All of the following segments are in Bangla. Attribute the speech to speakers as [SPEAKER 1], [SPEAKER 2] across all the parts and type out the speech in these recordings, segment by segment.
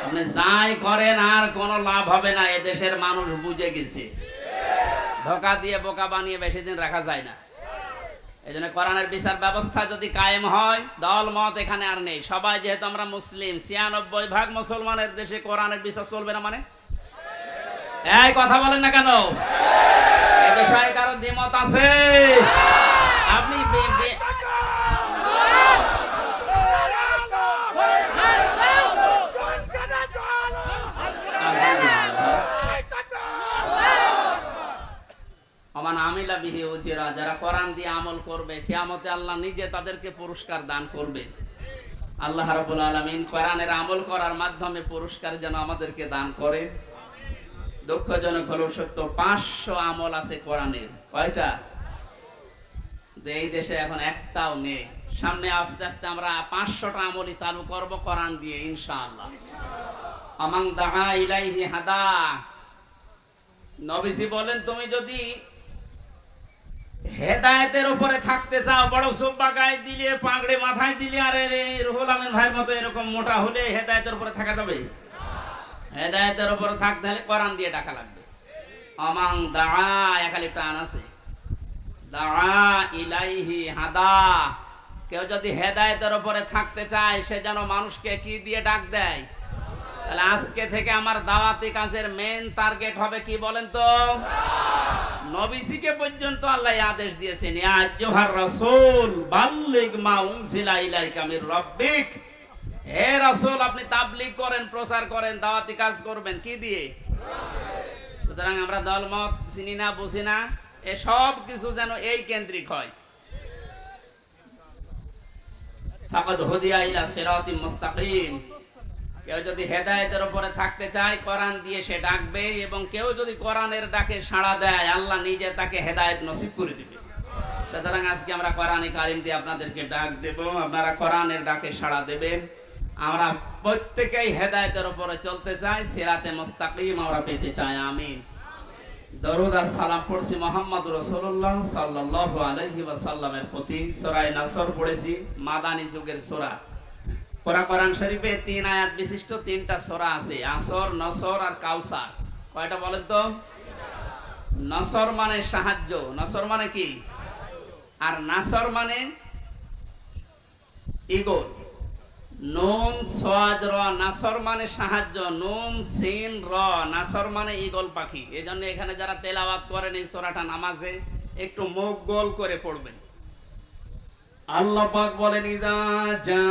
[SPEAKER 1] আপনি যাই করেন আর কোনো লাভ হবে না, এদেশের মানুষ বুঝে গেছে। ধোকা দিয়ে বোকা বানিয়ে বেশি দিন রাখা যায় না। এই জন্য কোরআনের বিচার ব্যবস্থা যদি কায়েম হয়, দল মত এখানে আর নেই। সবাই যেহেতু আমরা মুসলিম, 96% মুসলমানের দেশে কোরআনের বিচার চলবে না মানে? এই কথা বলেন না কেন? এই বিষয়ে কারো দ্বিমত আছে? আপনি যারা কোরআন দিয়ে আমল করবে, কিয়ামতে আল্লাহ নিজে তাদেরকে পুরস্কার দান করবে। আল্লাহ রাব্বুল আলামিন কোরআনের আমল করার মাধ্যমে পুরস্কার যেন আমাদেরকে দান করে। দুঃখজনক হলো সত্য, 500 আমল আছে কোরআনের। কয়টা? এই দেশে এখন একটাও নেই। সামনে আস্তে আস্তে আমরা 500টা আমলই চালু করব কোরআন দিয়ে ইনশাআল্লাহ। আমান দাআ ইলাইহি হাদা। নবীজি বলেন, তুমি যদি হেদায়েতের উপরে থাকতে চাও, বড় সুব্বা গায়ে দিলে, পাগড়ি মাথায় দিলে, আর রুহুল আমিন ভাইয়ের মতো এরকম মোটা হলে হেদায়েতের উপরে থাকা যাবে? হেদায়েতের উপরে থাকতে হলে কোরআন দিয়ে ডাকা লাগবে। আমান দাআ, একালি প্রাণ আছে, দাআ ইলাইহি হাদা। কেউ যদি হেদায়েতের উপরে থাকতে চায়, সে যেন মানুষকে কি দিয়ে ডাক দেয়? তাহলে আজকে থেকে আমার দাওয়াতি কাজের মেইন টার্গেট হবে কি বলেন তো? নবীজিকে পর্যন্ত আল্লাহ আদেশ দিয়েছেন, ইয়া আইয়ুহার রাসূল বাল্লিগ মা উনজিলা ইলাইকা মির রাব্বিক। হে রাসূল, আপনি তাবলীগ করেন, প্রচার করেন, দাওয়াতি কাজ করবেন কি দিয়ে? সুতরাং আমরা দলমত চিনি না, বুঝি না, এ সব কিছু যেন এই কেন্দ্রিক হয়। ফাকাদ হুদিয়া ইলা সিরাতিম মুস্তাকিম। কেউ যদি হেদায়েতের উপরে থাকতে চায়, কোরআন দিয়ে সে ডাকবে, এবং কেউ যদি কোরআনের ডাকে সাড়া দেয়, আল্লাহ নিজে তাকে হেদায়েত নসিব করে দিবে। সুতরাং আজকে আমরা কোরআনে কারিম দিয়ে আপনাদেরকে ডাক দেব, আপনারা কোরআনের ডাকে সাড়া দেবেন। আমরা প্রত্যেকেই হেদায়েতের উপরে চলতে চাই, সিরাতে মুস্তাকিম আমরা পেতে চাই। আমিন। দরুদ আর সালাম পড়ছি মুহাম্মদুর রাসূলুল্লাহ সাল্লাল্লাহু আলাইহি ওয়াসাল্লামের প্রতি। সূরা নাসর পড়েছি, মাদানী যুগের সূরা। কোরআন শরীফে 3 আয়াত বিশিষ্ট 3টা সূরা আছে, আসর, নসর আর কাউসার। কয়টা বলেন তো? নসর মানে সাহায্য, নসর মানে কি? আর নাসর মানে ঈগল। নুন সাদ র, নাসর মানে সাহায্য, নুন সিন র, নাসর মানে ঈগল পাখি। এজন্য এখানে যারা তেলাওয়াত করেন এই সূরাটা নামাজে, একটু মুখ গোল করে পড়বেন। আল্লাহ পাক বলেন, ইযা জা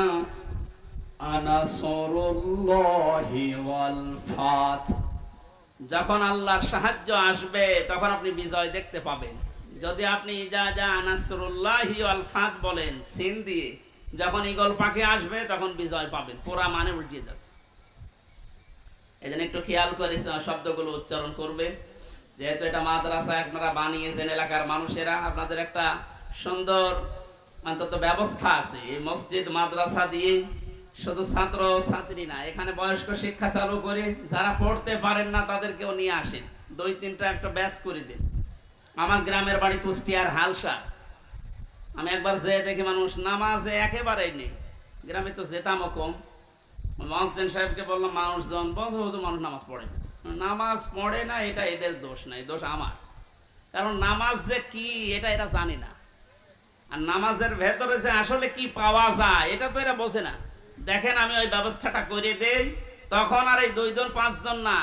[SPEAKER 1] আনাসরুল্লাহি ওয়াল ফাত। যখন আল্লাহর সাহায্য আসবে তখন আপনি বিজয় দেখতে পাবেন। যদি আপনি ইযা জা আনাসরুল্লাহি ওয়াল ফাত বলেন সিন দিয়ে, যখন ঈগল পাখি আসবে তখন বিজয় পাবেন। পুরা মানে উল্টিয়ে যাচ্ছে। এজন্য একটু খেয়াল করে শব্দগুলো উচ্চারণ করবেন। যেহেতু এটা মাদ্রাসা আপনারা বানিয়েছেন, এলাকার মানুষেরা, আপনাদের একটা সুন্দর অন্তত ব্যবস্থা আছে। এই মসজিদ মাদ্রাসা দিয়ে শুধু ছাত্র ছাত্রী না, এখানে বয়স্ক শিক্ষা চালু করে যারা পড়তে পারেন না তাদেরকেও নিয়ে আসেন, 2-3টা একটা ব্যাচ করে দিন। আমার গ্রামের বাড়ি কুষ্টিয়ার হালসা। আমি একবার যেয়ে দেখি মানুষ নামাজে একেবারেই নেই। গ্রামে তো যেতামও কম। মহসেন সাহেবকে বললাম, মানুষজন বহুত মানুষ নামাজ পড়ে না। নামাজ পড়ে না এটা এদের দোষ নাই, দোষ আমার। কারণ নামাজ যে কি এটা এরা জানে না, আর নামাজের ভেতরে যে আসলে কি পাওয়া যায় এটা তো এরা বোঝে না। দেখেন আমি ওই ব্যবস্থাটা করে দেই, তখন আর এই 2 জন 5 জন না,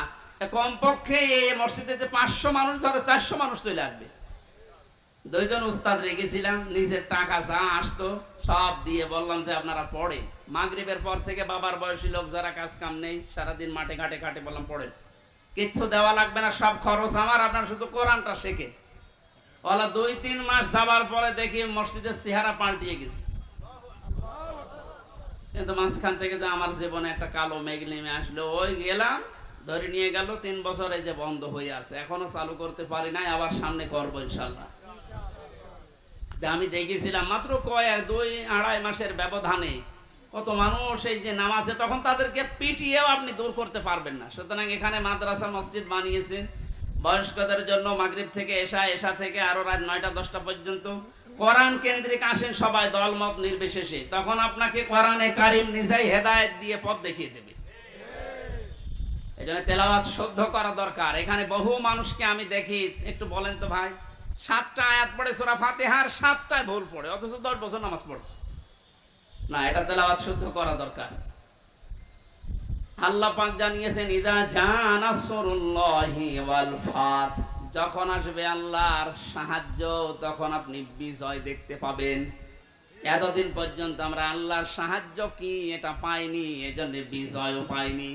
[SPEAKER 1] কমপক্ষে এই মসজিদে যে 500 মানুষ, ধরো 400 মানুষ চলে আসবে। 2 জন উস্তাদ রেখেছিলাম, নিজের টাকা যা আসতো সব দিয়ে বললাম যে আপনারা পড়েন। মাগরিবের পর থেকে বাবার বয়সী লোক যারা কাজ কাম নেই, সারাদিন মাঠে ঘাটে কাটে, বললাম পড়েন, কিচ্ছু দেওয়া লাগবে না, সব খরচ আমার, আপনারা শুধু কোরআনটা শেখেন। ওলা 2-3 মাস যাবার পরে দেখি মসজিদের চেহারা পাল্টিয়ে গেছে। কিন্তু মাঝখান থেকে যে আমার জীবনে একটা কালো মেঘ নেমে আসলো, ওই গেলাম, ধরে নিয়ে গেল 3 বছর, এই যে বন্ধ হয়ে আছে, এখনো চালু করতে পারি নাই, আবার সামনে করবো ইনশাল্লাহ। আমি দেখেছিলাম মাত্র 2-2.5 মাসের ব্যবধানে কত মানুষ এই যে নামাজে, তখন তাদেরকে পিটিয়েও আপনি দূর করতে পারবেন না। সুতরাং এখানে মাদ্রাসা মসজিদ বানিয়েছে বয়স্কদের জন্য, মাগরিব থেকে এশা, এশা থেকে আরো রাত 9টা-10টা পর্যন্ত কোরআন কেন্দ্রিক আসেন সবাই, দলমত নির্বিশেষে। তখন আপনাকে কোরআনে কারিম নিজেই হেদায়েত দিয়ে পথ দেখিয়ে দেবে। এজন্য তেলাওয়াত শুদ্ধ করা দরকার। এখানে বহু মানুষকে আমি দেখি, একটু বলেন তো ভাই, 7টা আয়াত পড়ে সূরা ফাতিহার 7টায় ভুল পড়ে, অথচ 10 বছর নামাজ পড়ছে না। এটা তেলাওয়াত শুদ্ধ করা দরকার। আল্লাহ পাক জানিয়েছেন ইযা জাআ নাসরুল্লাহি ওয়াল ফাত, যখন আসবে আল্লাহর সাহায্য তখন আপনি বিজয় দেখতে পাবেন। এতদিন পর্যন্ত আমরা আল্লাহর সাহায্য কি এটা পাইনি, এজন্য বিজয়ও পাইনি।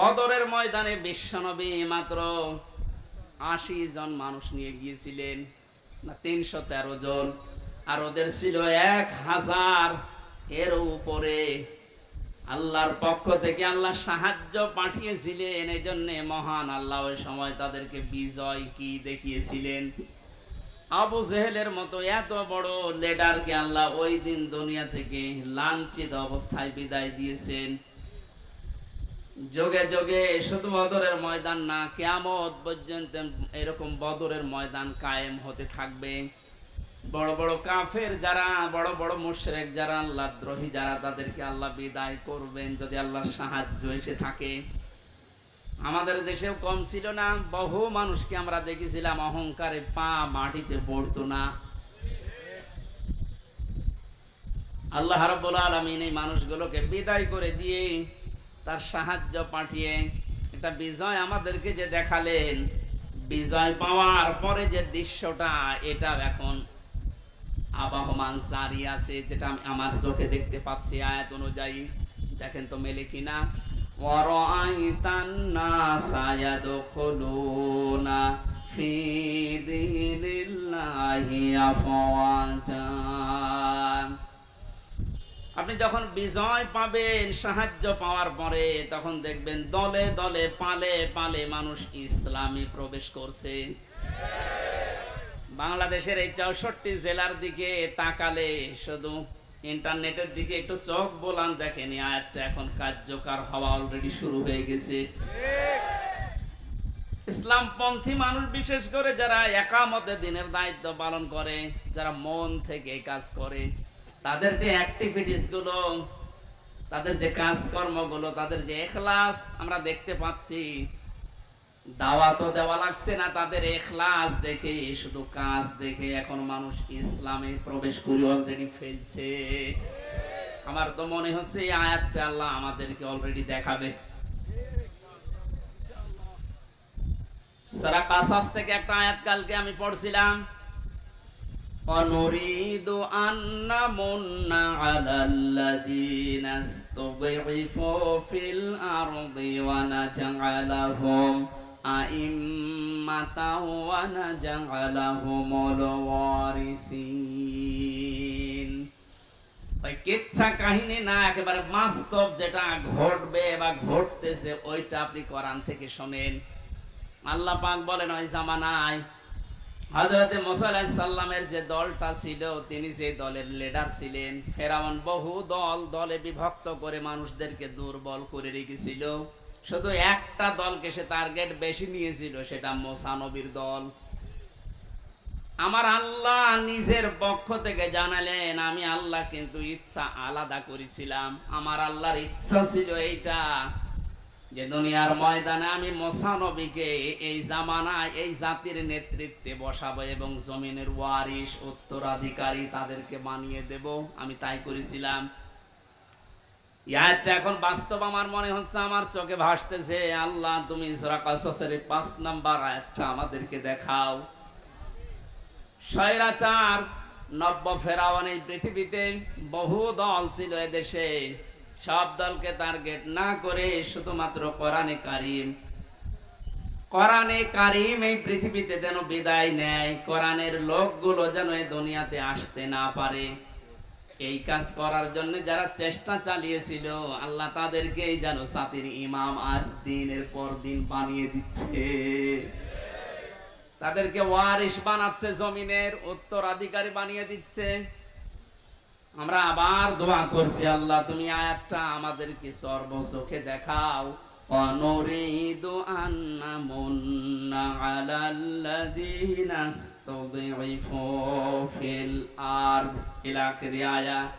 [SPEAKER 1] বদরের ময়দানে বিশ্বনবী মাত্র 80 জন মানুষ নিয়ে গিয়েছিলেন, না 313 জন, আর ওদের ছিল 1000 এর উপরে। আল্লাহর পক্ষ থেকে আল্লাহ সাহায্য পাঠিয়েছিলেন, এই জন্য মহান আল্লাহ ওই সময় তাদেরকে বিজয় কি দেখিয়েছিলেন। আবু জেহেলের মতো এত বড় লিডারকে আল্লাহ ওই দিন দুনিয়া থেকে লাঞ্ছিত অবস্থায় বিদায় দিয়েছেন। যোগে যোগে শুধু বদরের ময়দান না, কিয়ামত পর্যন্ত এরকম বদরের ময়দান কায়েম হতে থাকবে। বড় বড় কাফের যারা, বড় বড় মুশরিক যারা, আল্লাহ দ্রোহী যারা, তাদেরকে আল্লাহ বিদায় করবেন যদি আল্লাহর সাহায্য এসে থাকে। আমাদের দেশেও কম ছিল না, বহু মানুষকে আমরা দেখেছিলাম অহংকারে পা মাটিতে পড়তো না। আল্লাহ রাব্বুল আলামিন এই মানুষগুলোকে বিদায় করে দিয়ে তার সাহায্য পাঠিয়ে একটা বিজয় আমাদেরকে যে দেখালেন, বিজয় পাওয়ার পরে যে দৃশ্যটা, এটা এখন আবহমান জারি আছে, যেটা আমি আমার চোখে দেখতে পাচ্ছি আয়াত অনুযায়ী। দেখেন তো মেলে কিনা। ওয়ারাআইতান নাসা ইয়াদখুলুনা ফি দীনিল্লাহি আফওয়াজা। আপনি যখন বিজয় পাবেন, সাহায্য পাওয়ার পরে, তখন দেখবেন দলে দলে, পালে পালে মানুষ ইসলামে প্রবেশ করছে। বাংলাদেশের এই 64 জেলার দিকে তাকালে, শুধু ইন্টারনেটের দিকে একটু চোখ বোলান, দেখেনি আয়াতটা এখন কার্যকর হওয়া অলরেডি শুরু হয়ে গেছে। ইসলামপন্থী মানুষ, বিশেষ করে যারা একামতে দিনের দায়িত্ব পালন করে, যারা মন থেকে কাজ করে, তাদের যে অ্যাক্টিভিটিস গুলো, তাদের যে কাজকর্মগুলো, তাদের যে ইখলাস আমরা দেখতে পাচ্ছি। দাওয়াতও দেওয়া লাগছে না, তাদের ইখলাস দেখে, শুধু কাজ দেখে এখন মানুষ ইসলামে প্রবেশ করে অলরেডি ফেলছে। আমার তো মনে হচ্ছে এই আয়াতটা আল্লাহ আমাদেরকে অলরেডি দেখাবে। সূরা কাসাস থেকে একটা আয়াত কালকে আমি পড়ছিলাম, অনুরিদু আন্না মুন্না আলাল্লাযীনা ইসতুযইফু ফিল আরদি ওয়া নাজআলাহুম আইম্মাতাও ওয়া নাজআলাহুমুল ওয়ারিসিন। ওই কিচ্ছা কাহিনী না, একেবারে বাস্তব যেটা ঘটবে বা ঘটতেছে, ওইটা আপনি কোরআন থেকে শুনেন। আল্লাহ পাক বলেন ওই জামানায় হযরত মুসা আলাইহিস সালামের যে দলটা ছিল, তিনি যে দলের লিডার ছিলেন, ফেরাউন বহু দলে বিভক্ত করে মানুষদেরকে দুর্বল করে রেখেছিল। শুধু একটা দলকে সে টার্গেট বেশি নিয়েছিল, সেটা মুসা নবীর দল। আমার আল্লাহ নিজের পক্ষ থেকে জানালেন, আমি আল্লাহ কিন্তু ইচ্ছা আলাদা করেছিলাম। আমার আল্লাহর ইচ্ছা ছিল এইটা, যে দুনিয়ার ময়দানে আমি মুসা নবীকে এই জামানায় এই জাতির নেতৃত্বে বসাবো এবং জমিনের ওয়ারিস, উত্তরাধিকারী তাদেরকে বানিয়ে দেব। আমি তাই করেছিলাম। ইয়াটা এখন বাস্তব আমার মনে হচ্ছে, আমার চোখে ভাসতেছে। আল্লাহ, তুমি সূরা কাসাসের 5 নাম্বার আয়াতটা আমাদেরকে দেখাও। স্বৈরাচার নব্য ফেরাউন এই পৃথিবীতে বহু দল ছিল এদেশে, সব দলকে টার্গেট না করে শুধুমাত্র কোরআনে কারীম এই পৃথিবীতে যেন বিদায় নেয়, কোরআনের লোকগুলো যেন এই দুনিয়াতে আসতে না পারে, এই কাজ করার জন্য যারা চেষ্টা চালিয়েছিল, আল্লাহ তাদেরকেই যেন জাতির ইমাম আজ দিনের পর দিন বানিয়ে দিচ্ছে। তাদেরকে ওয়ারিস বানাচ্ছে, জমিনের উত্তরাধিকারী বানিয়ে দিচ্ছে। আমরা আবার দোয়া করছি, আল্লাহ তুমি আয়াতটা আমাদেরকে সর্বচোখে দেখাও। অনুরিদু আন্না মুন্না আলাল্লাযীনা ইসতুযইফু ফিল আরদ ইলা আখির আয়াত।